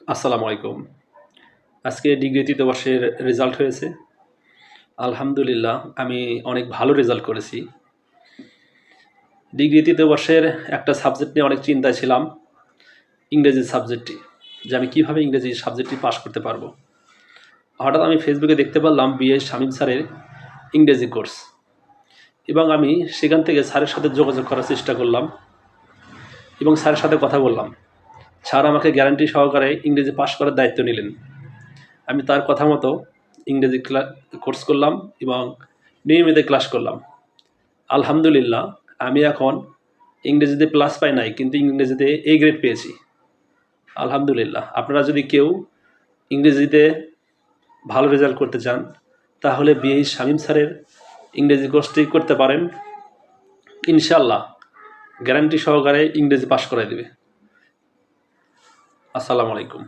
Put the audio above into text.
আসসালামু আলাইকুম। আজকে ডিগ্রি ৩য় বর্ষের রেজাল্ট হয়েছে। আলহামদুলিল্লাহ আমি অনেক ভালো রেজাল্ট করেছি। ডিগ্রি ৩য় বর্ষের একটা সাবজেক্ট নিয়ে অনেক চিন্তায় ছিলাম, ইংরেজি সাবজেক্টটি। যে আমি কীভাবে ইংরেজি সাবজেক্টটি পাস করতে পারবো। হঠাৎ আমি ফেসবুকে দেখতে পারলাম বিএ শামীম স্যারের ইংরেজি কোর্স, এবং আমি সেখান থেকে স্যারের সাথে যোগাযোগ করার চেষ্টা করলাম এবং স্যারের সাথে কথা বললাম। স্যার আমাকে গ্যারান্টি সহকারে ইংরেজি পাস করার দায়িত্ব নিলেন। আমি তার কথা মতো ইংরেজি কোর্স করলাম এবং নিয়মিত ক্লাস করলাম। আলহামদুলিল্লাহ আমি এখন ইংরেজিতে প্লাস পাই নাই, কিন্তু ইংরেজিতে এ গ্রেড পেয়েছি। আলহামদুলিল্লাহ। আপনারা যদি কেউ ইংরেজিতে ভালো রেজাল্ট করতে চান তাহলে বিএ শামীম স্যারের ইংরেজি কোর্সটি করতে পারেন। ইনশাআল্লাহ গ্যারান্টি সহকারে ইংরেজি পাস করাই দেবে। আসসালামু আলাইকুম।